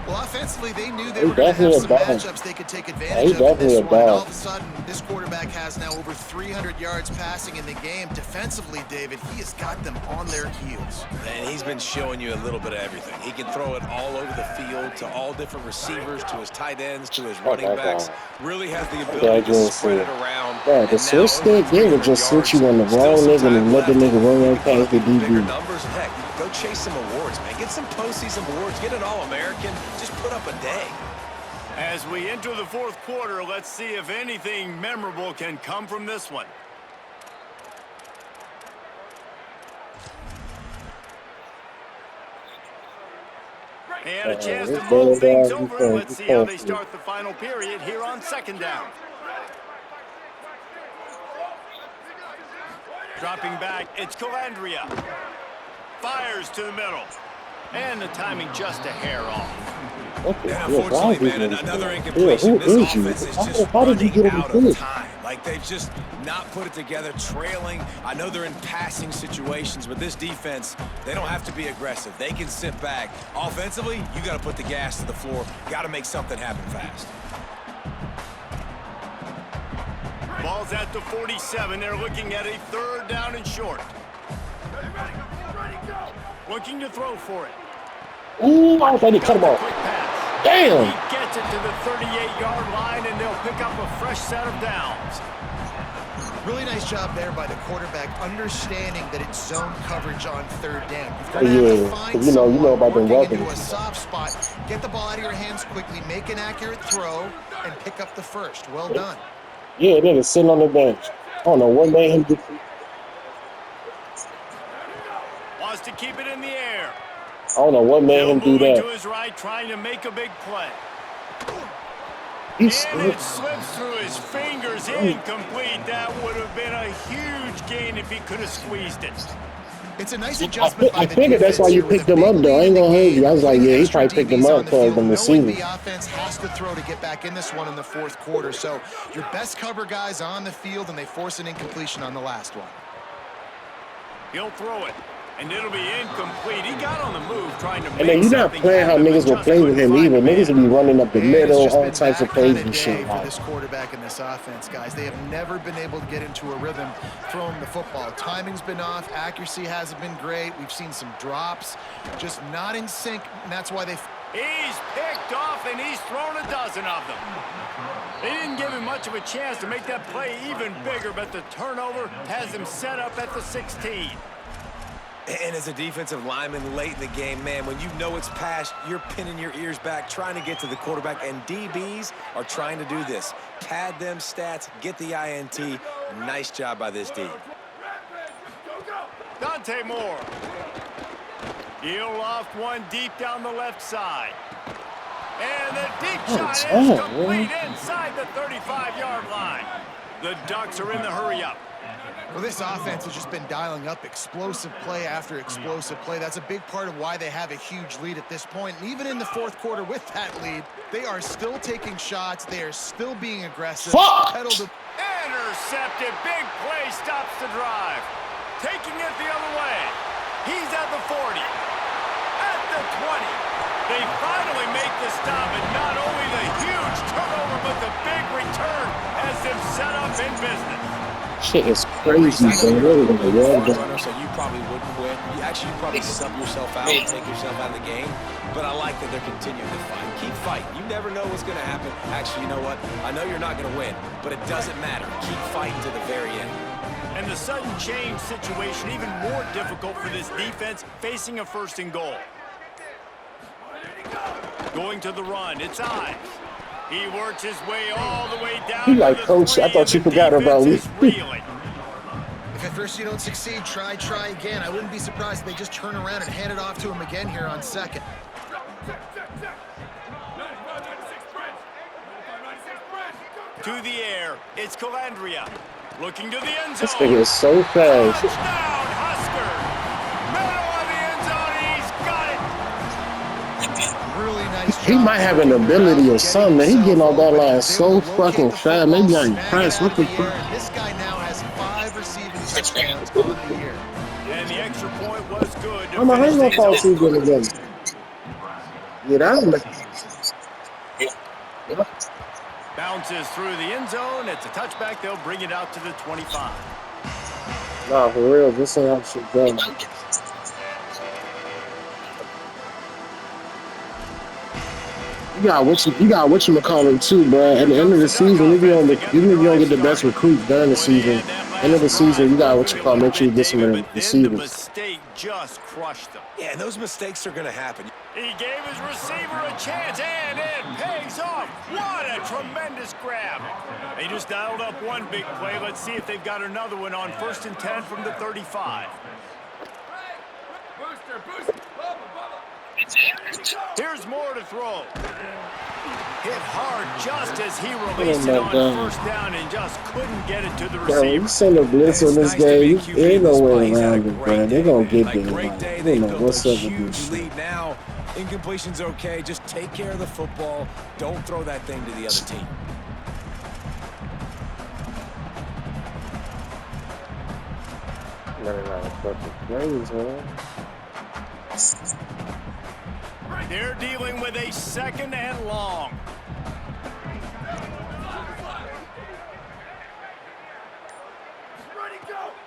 Well, offensively, they knew they were going to have some matchups they could take advantage of in this one. All of a sudden, this quarterback has now over 300 yards passing in the game. Defensively, David, he has got them on their heels. And he's been showing you a little bit of everything. He can throw it all over the field to all different receivers, to his tight ends, to his running backs. Really has the ability to spread it around. Yeah, the switch stick, they would just switch you on the wrong nigga and let the nigga run right past the DB. Numbers, heck, go chase some awards, man. Get some postseason awards. Get an All-American. Just put up a day. As we enter the 4th quarter, let's see if anything memorable can come from this one. And a chance to move things over. Let's see how they start the final period here on 2nd down. Dropping back, it's Calandria. Fires to the middle. And the timing just a hair off. Okay, and unfortunately, man, another incompletion. This offense is just running out of time. Like, they've just not put it together, trailing. I know they're in passing situations, but this defense, they don't have to be aggressive. They can sit back. Offensively, you got to put the gas to the floor. Got to make something happen fast. Ball's at the 47. They're looking at a 3rd down and short. Looking to throw for it. Ooh, I was ready to cut him Got the off. quick pass. Damn. He gets it to the 38-yard line, and they'll pick up a fresh set of downs. Really nice job there by the quarterback, understanding that it's zone coverage on third down. You've got Oh, to have to yeah. find You know someone about them working into weapons. a soft spot, get the ball out of your hands quickly, make an accurate throw, and pick up the first. Well done. Yeah, nigga sitting on the bench. I don't know what made him do. Wants to keep it in the air. I don't know what made Still him do moving to that. his right, trying to make a big play. He's And it slips through his fingers. Incomplete. That would have been a huge gain if he could have squeezed it. It's a nice adjustment by I the figured that's why defense you here with picked a him big up, though. I lead ain't in gonna the hold you. I was like, Putting yeah, he extra probably picked him DBs up on the because field, the knowing receiver. the offense has to throw to get back in this one in the fourth quarter. So your best cover guys on the field, and they force an incompletion on the last one. He'll throw it, and it'll be incomplete. He got on the move trying to make And then you're not something playing how happen, but niggas will just play with couldn't him find either. the man. Niggas will be running up the And it's middle, just all been types of that kind crazy of shit. day for Like, this quarterback and this offense, guys. They have never been able to get into a rhythm throwing the football. Timing's been off. Accuracy hasn't been great. We've seen some drops, just not in sync, and that's why they... He's picked off, and he's thrown a dozen of them. They didn't give him much of a chance to make that play even bigger, but the turnover has him set up at the 16. And as a defensive lineman late in the game, man, when you know it's past, you're pinning your ears back, trying to get to the quarterback, and DBs are trying to do this. Pad them stats, get the INT. Nice job by this D. Dante Moore. He'll loft one deep down the left side. And the deep shot is complete inside the 35-yard line. The Ducks are in the hurry-up. Well, this offense has just been dialing up explosive play after explosive play. That's a big part of why they have a huge lead at this point. And even in the fourth quarter with that lead, they are still taking shots. They are still being aggressive. Fuck! Intercepted. Big play stops the drive. Taking it the other way. He's at the 40. At the 20. They finally make the stop, and not only the huge turnover, but the big return has them set up in business. shit is crazy, bro. Really in the world, bro. So you probably wouldn't win. You probably sub yourself out, take yourself out of the game. But I like that they're continuing to fight. Keep fighting. You never know what's going to happen. Actually, you know what? I know you're not going to win, but it doesn't matter. Keep fighting to the very end. And the sudden change situation even more difficult for this defense facing a first and goal. Going to the run, it's Ives. He works his way all the way down. He like, to the Coach, 3, I thought you and the forgot about me. defense is reeling. If at first you don't succeed, try again. I wouldn't be surprised if they just turn around and hand it off to him again here on second. To the air, it's Calandria. Looking to the end zone. This thing is so fast. Touchdown, Husker. Middle of the end zone, he's got it. Really nice He job. might have an ability or something, man. He getting off that line so fucking fast. Maybe I'm impressed. What the fuck? This guy now has 5 receiving touchdowns on the year. And the extra point was good. I'm gonna hang up all season again. Yeah, that Bounces through the end zone. It's a touchback. They'll bring it out to the 25. Nah, for real. This ain't how shit done. You got what you call him too, bro. At the end of the season, even if you don't get the best recruits during the season, end of the season, you got what you call. Make sure you get some of the The receivers. mistake just crushed them. Yeah, those mistakes are going to happen. He gave his receiver a chance, and it pays off. What a tremendous grab. They just dialed up one big play. Let's see if they've got another one on 1st and 10 from the 35. Here's more to throw. Hit hard just as he released it on first down and just couldn't get it to the Bro, receiver. you send a blitz on this game, there ain't no way around it, bro. They're gonna get there. Great Like, day. I They don't know built what's a up with huge this shit. lead now. Incompletion's okay. Just take care of the football. Don't throw that thing to the other team. They're dealing with a 2nd and long.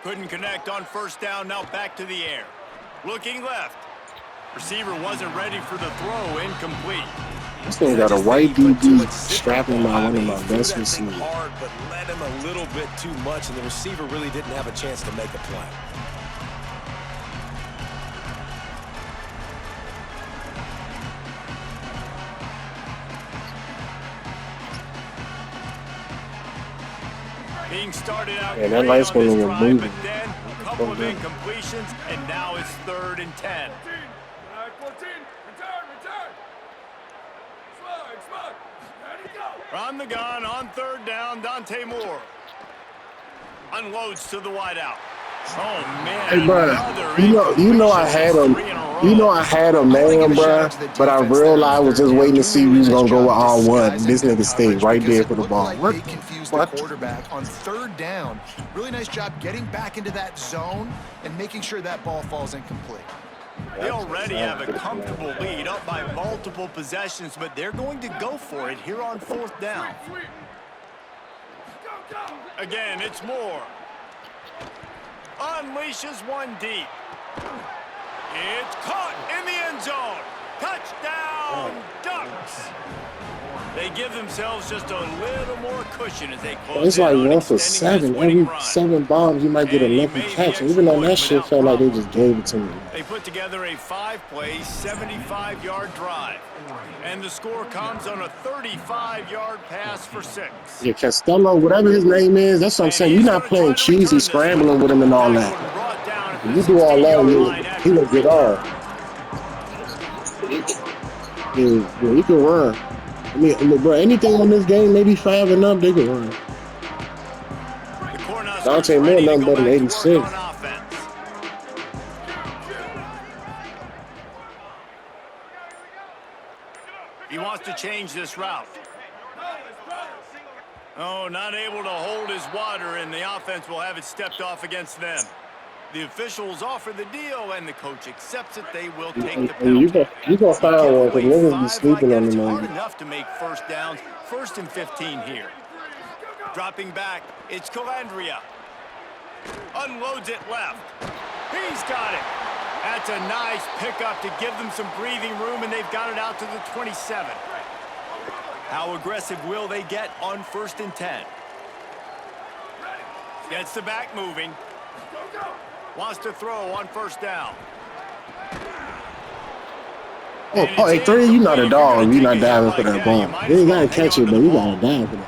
Couldn't connect on first down. Now back to the air. Looking left. Receiver wasn't ready for the throw, incomplete. This thing got a white DB strapping by one of my best receivers. Hard, but led him a little bit too much, and the receiver really didn't have a chance to make a play. Being started out Yeah, that light's great on gonna this move drive, it. but then a couple of incompletions, and now it's 3rd and 10. 14, return. Slug. Ready, go. From the gun on 3rd down, Dante Moore unloads to the wideout. Oh man! Hey, bro, you know I had him. You know I had a man, bro, but I realized I was just waiting to see who was gonna go with all one. This nigga stayed right there for the ball. What? They confused the quarterback on 3rd down. Really nice job getting back into that zone and making sure that ball falls incomplete. They already have a comfortable lead, up by multiple possessions, but they're going to go for it here on 4th down. Again, it's Moore. Unleashes one deep. It's caught in the end zone. Touchdown, Ducks. They give themselves just a little more cushion as they close. It's like in on 1 for extending 7. this winning Every run. 7 bombs, you might get a And he lucky made the catch. Even on that exploit shit, felt like they without just gave it to me. They put together a 5-play, 75-yard drive. And the score comes on a 35-yard pass for 6. Yeah, Costello, whatever his name is, that's what I'm saying. You're not playing cheesy, scrambling with him and all that. If you do all that, he will get off. Yeah, he can run. I mean, bro, anything on this game, maybe 5 and up, they can run. Dante Moore, nothing better than 86. He wants to change this route. Oh, not able to hold his water, and the offense will have it stepped off against them. The officials offer the deal, and the coach accepts it. They will take the penalty. You gonna find one because niggas be sleeping on the Hard man. enough to make 1st downs. 1st and 15 here. Dropping back, it's Calandria. Unloads it left. He's got it. That's a nice pickup to give them some breathing room, and they've got it out to the 27. How aggressive will they get on 1st and 10? Gets the back moving. Wants to throw on 1st down. Oh, hey, 3, you not a dog. You not diving for that ball. You ain't gotta catch it, but you gotta dive for that.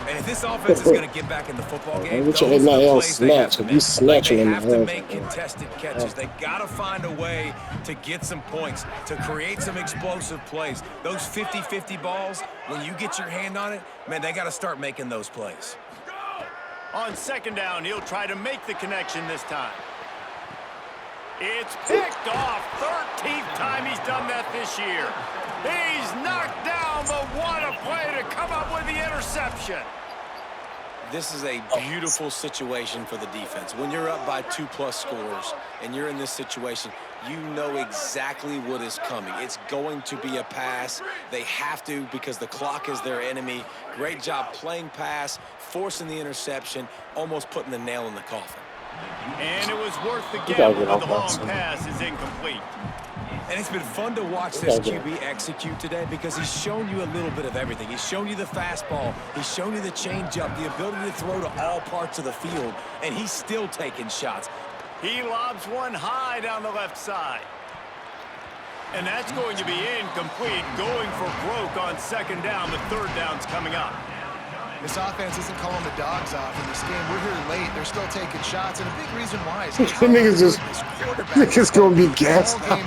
And if this offense is going to get back in the football game, What those your are the NIL plays they have snatch? to If you make. snatch They it in the have to air. make contested catches. They got to find a way to get some points, to create some explosive plays. Those 50-50 balls, when you get your hand on it, man, they got to start making those plays. On 2nd down, he'll try to make the connection this time. It's picked off. 13th time he's done that this year. He's knocked down, but what a play to come up with the interception. This is a beautiful situation for the defense. When you're up by 2+ scores and you're in this situation, you know exactly what is coming. It's going to be a pass. They have to because the clock is their enemy. Great job playing pass, forcing the interception, almost putting the nail in the coffin. And it was worth the gamble, but the long pass is incomplete. And it's been fun to watch this QB execute today because he's shown you a little bit of everything. He's shown you the fastball. He's shown you the changeup, the ability to throw to all parts of the field, and he's still taking shots. He lobs one high down the left side. And that's going to be incomplete, going for broke on 2nd down. The 3rd down's coming up. This offense isn't calling the dogs off in this game. We're here late. They're still taking shots, and a big reason why is niggas gonna be gassed out.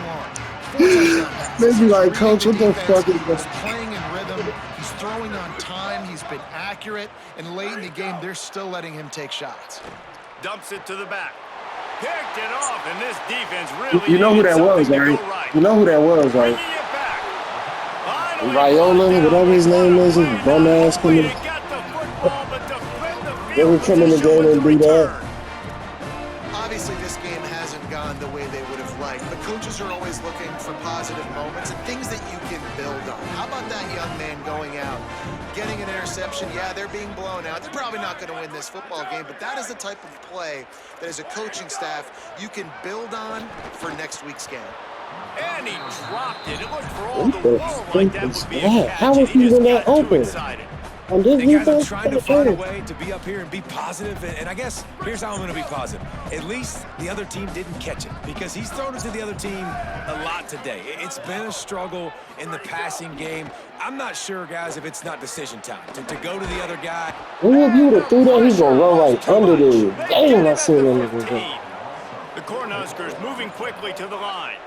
They be like, Coach, what the fuck is this? He's playing in rhythm. He's throwing on time. He's been accurate. And late in the game, they're still letting him take shots. Dumps it to the back. Picked it off, and this defense really You know who that was, right? right? You know who that was, right? Viola, whatever his name is, his bum ass coming. They would come in the game and do that. Obviously, this game hasn't gone the way they would have liked, but coaches are always looking for positive moments and things that you can build on. How about that young man going out, getting an interception? Yeah, they're being blown out. They're probably not going to win this football game, but that is the type of play that as a coaching staff you can build on for next week's game. And he dropped it. It looked for all What the the world fuck like that is would be a that? catch. How And is he he just even that got too open? excited. On this Hey guys, I'm defense, trying to find a way to be up here and be positive, and I guess here's how I'm going to be positive. At least the other team didn't catch it because he's thrown it to the other team a lot today. It's been a struggle in the passing game. I'm not sure, guys, if it's not decision time to go to the other guy. well, if you would have threw that, he's gonna run right under there. Damn, I seen that nigga go. The Cornhuskers moving quickly to the line.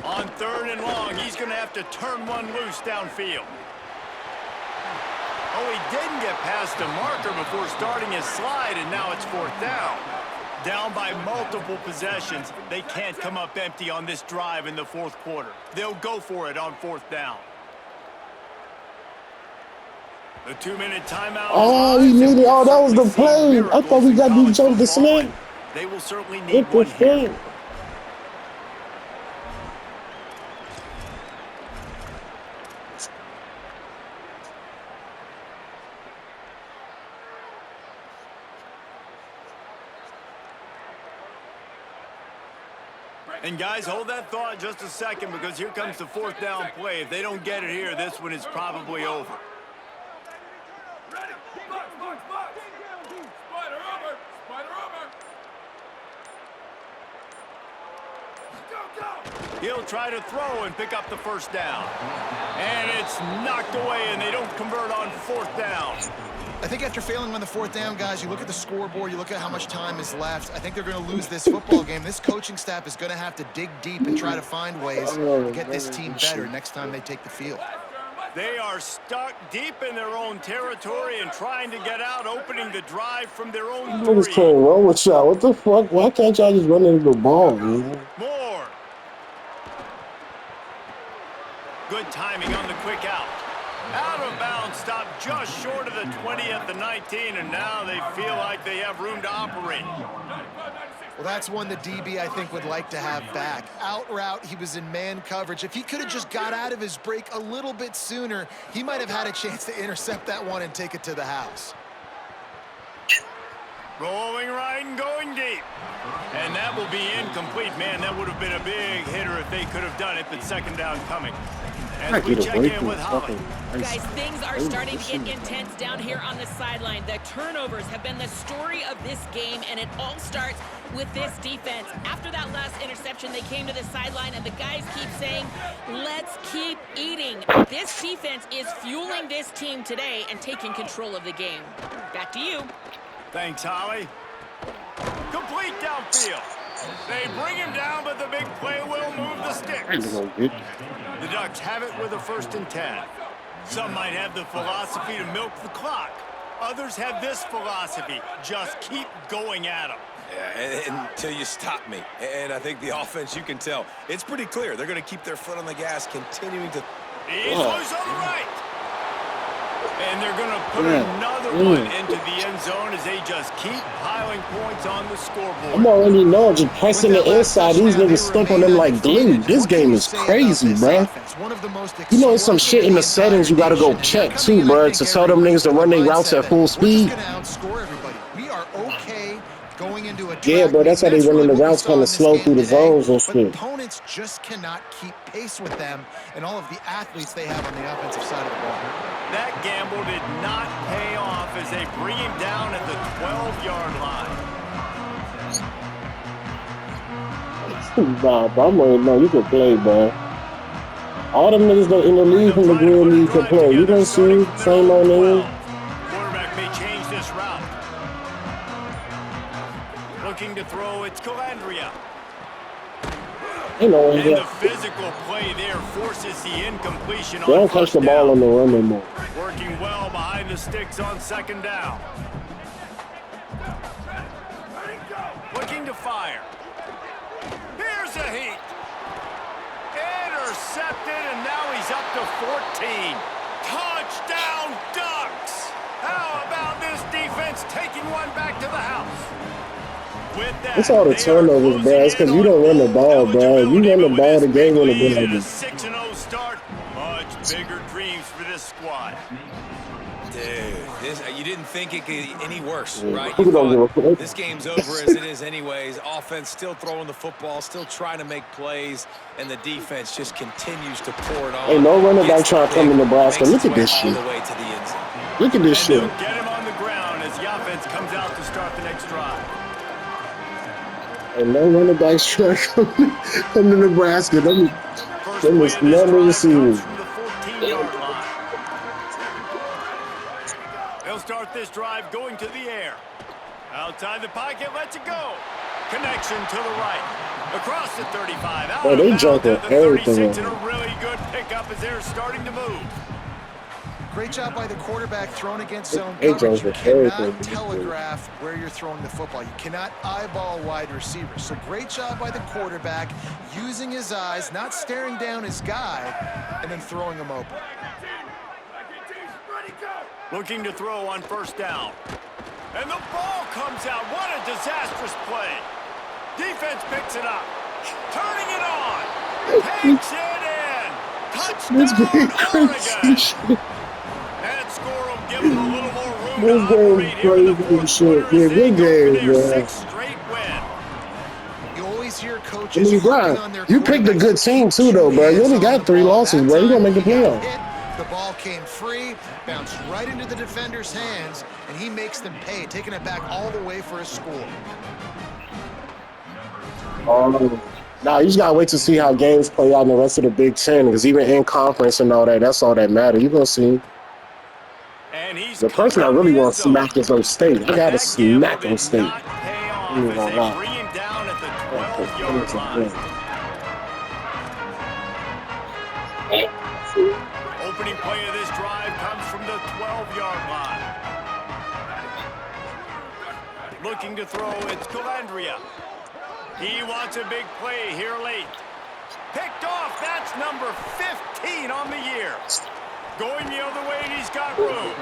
On 3rd and long, he's going to have to turn one loose downfield. Oh, he didn't get past the marker before starting his slide, and now it's 4th down. Down by multiple possessions. They can't come up empty on this drive in the 4th quarter. They'll go for it on 4th down. The 2-minute timeout. Oh, we needed. Oh, that was the play. I thought we got these jump the snap. They will certainly need What the one here. fuck? And guys, hold that thought just a second because here comes the 4th down play. If they don't get it here, this one is probably over. Ready. Box, box, box. Spider over. Spider over. Go, go. He'll try to throw and pick up the 1st down. And it's knocked away, and they don't convert on 4th down. I think after failing on the 4th down, guys, you look at the scoreboard, you look at how much time is left. I think they're going to lose this football game. This coaching staff is going to have to dig deep and try to find ways to get this team better next time they take the field. They are stuck deep in their own territory and trying to get out, opening the drive from their own What is 3. going wrong with y'all? What the fuck? Why can't y'all just run into the ball, man? More. Good timing on the quick out. Out of bounds, stopped just short of the 20 at the 19, and now they feel like they have room to operate. Well, that's one the DB, I think, would like to have back. Out route, he was in man coverage. If he could have just got out of his break a little bit sooner, he might have had a chance to intercept that one and take it to the house. Rolling right and going deep. And that will be incomplete. Man, that would have been a big hitter if they could have done it, but 2nd down coming. As we check in with Holly. Guys, things are starting to get intense down here on the sideline. The turnovers have been the story of this game, and it all starts with this defense. After that last interception, they came to the sideline, and the guys keep saying, let's keep eating. This defense is fueling this team today and taking control of the game. Back to you. Thanks, Holly. Complete downfield. They bring him down, but the big play will move the sticks. The Ducks have it with a 1st and 10. Some might have the philosophy to milk the clock. Others have this philosophy, just keep going at them. Yeah, until you stop me. And I think the offense, you can tell, it's pretty clear. They're going to keep their foot on the gas, continuing to... He's loose on the right. And they're going to put another one into the end zone as they just keep piling points on the scoreboard. I'm already knowing, just pressing the inside. These niggas stuck on them like glue. This game is crazy, bruh. You know, it's some shit in the settings you gotta go check too, bruh, to tell them niggas to run their routes at full speed. We are okay going into a Yeah, bro, that's how they running the routes kind of slow through the zones and shit. Opponents just cannot keep pace with them and all of the athletes they have on the offensive side of the ball. That gamble did not pay off as they bring him down at the 12-yard line. Nah, bro, I'm already know you can play, bro. All them niggas in the league from the Green League can play. You don't see same old nigga. Quarterback may change this route. Looking to throw, it's Calandria. Ain't no one And here. the physical play there forces the incompletion They on don't catch 1st the ball on down. the run no more. Working well behind the sticks on 2nd down. Looking to fire. Here's a heat. Intercepted, and now he's up to 14. Touchdown, Ducks! How about this defense taking one back to the house? With that, It's all the turnovers, bro. It's because you don't run the ball, bro. You run the ball, the game would have been like a this. 6-0 start. Much bigger dreams for this squad. You didn't think it could get any worse, Yeah, right? who You don't give a thought fuck? this game's over as it is anyways. Offense still throwing the football, still trying to make plays, and the defense just continues to pour it on. Ain't no running back Gets the trying to come pick, to Nebraska. makes Look its at this way shit. all the way to the end zone. Look at this And shit. they'll get him on the ground as the offense comes out to start the next drive. Ain't no running backs trying to come to Nebraska. Them First Them play is of this never drive received. comes from the 14-yard line. They'll start this drive going to the air. Outside the pocket, lets it go. Connection to the right. Across the 35. Out Boy, of they bounds jumping at the everything. 36, and a really good pickup as they're starting to move. Great job by the quarterback throwing against zone They coverage. You jumping everything. cannot telegraph where you're throwing the football. You cannot eyeball wide receivers. So great job by the quarterback using his eyes, not staring down his guy, and then throwing him open. Looking to throw on first down. And the ball comes out. What a disastrous play. Defense picks it up. Turning it on. Takes it in. This game Touchdown, crazy Oregon. shit. That score will give them a little more room This to game operate here in the crazy fourth shit. quarter Yeah, as they good go for game, their man. 6th straight win. You always hear I coaches mean, harping bro, on their you picked a quarterbacks good to team keep too, though, two bro. You hands only on got the 3 ball. losses, That bro. You gonna time, make the he got playoffs. hit. The ball came free, bounced right into the defender's hands, and he makes them pay, taking it back all the way for a score. Nah, you just gotta wait to see how games play out in the rest of the Big Ten, because even in conference and all that, that's all that matters. You gonna see. And he's The person I coming really in the want end to zone. smack is State. I gotta That gamble smack did State. not pay off I'm as gonna they lie. bring him down at the Okay, 12-yard line. Opening play of this drive comes from the 12-yard line. Looking to throw, it's Calandria. He wants a big play here late. Picked off, that's number 15 on the year. Going the other way, and he's got room.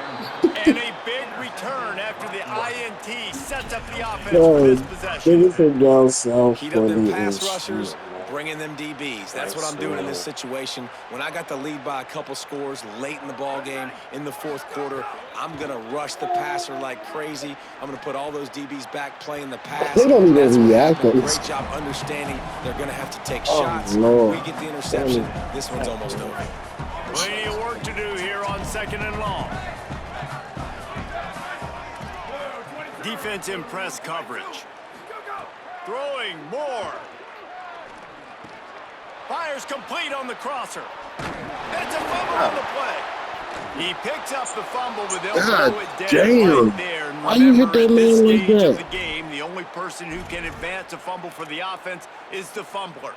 And a big return after the INT sets up the offense for this possession. Give it down south Heat for up them the pass issue. rushers, bringing them DBs. That's what I'm doing in this situation. When I got the lead by a couple scores late in the ball game, in the fourth quarter, I'm going to rush the passer like crazy. I'm going to put all those DBs back playing the pass. They don't even That's what react. happened. Great job understanding they're going to have to take shots. Lord. We get the interception. This one's almost over. Plenty of work to do here on 2nd and long. Defense in press coverage. Throwing more. Fires complete on the crosser. It's a fumble on the play. He picks up the fumble, but they'll God throw it dead damn. right there. And Why you hit remember, that at this man like stage of that? the game, the only person who can advance a fumble for the offense is the fumbler.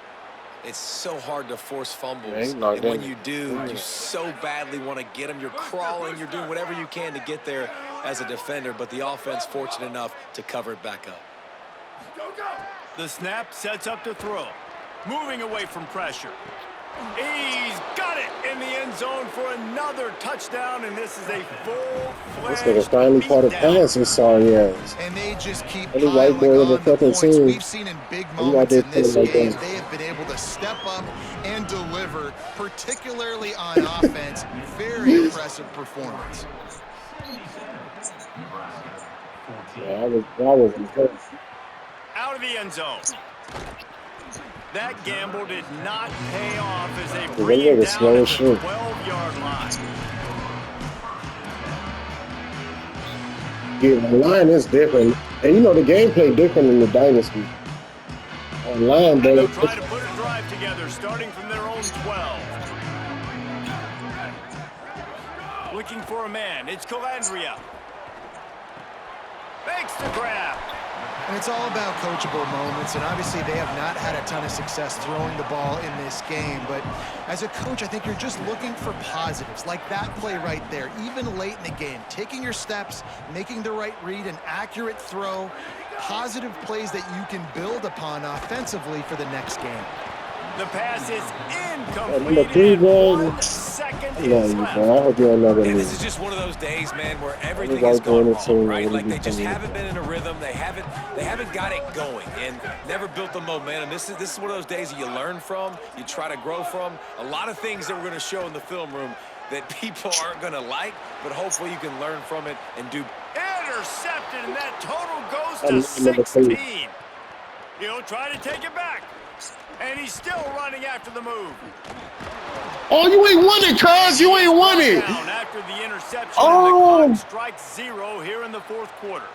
It's so hard to force fumbles, Yeah, no, and when damn. you do, you so badly want to get them. You're crawling, you're doing whatever you can to get there as a defender, but the offense fortunate enough to cover it back up. The snap sets up to throw. Moving away from pressure. He's got it in the end zone for another touchdown, and this is a This nigga full-fledged finally caught a beatdown. pass. His sorry ass. And they just keep Any white piling boy in the on the fucking points. team. We've seen in big Any white moments boy in this playing like game, that. they have been able to step up and deliver, particularly on offense. Very impressive performance. Yeah, I was impressed. Out of the end zone. That gamble did not pay off as they bring they him were down slow at the as shit. 12-yard line. Yeah, online is different. And you know, the gameplay different in the Dynasty. Online, And bro. they'll try to put a drive together, starting from their own 12. Looking for a man. It's Calandria. Makes the grab. And it's all about coachable moments, and obviously they have not had a ton of success throwing the ball in this game. But as a coach, I think you're just looking for positives, like that play right there, even late in the game. Taking your steps, making the right read, an accurate throw, positive plays that you can build upon offensively for the next game. The pass is number incomplete. 3, And bro. 1 second I love is you, left. bro. I hope you never And this lose. is just one of those days, man, where everything Everybody has gone going wrong, into right? it, Like they just everything. haven't been in a rhythm. They haven't got it going, and never built the momentum. This is one of those days that you learn from, you try to grow from. A lot of things that we're going to show in the film room. that people aren't going to like, but hopefully you can learn from it and do. Intercepted, and that total goes to 16. He'll try to take it back. And he's still running after the move. Oh, you ain't won it, cuz. You ain't won it. After the interception, oh. and the clock strikes 0 here in the fourth quarter.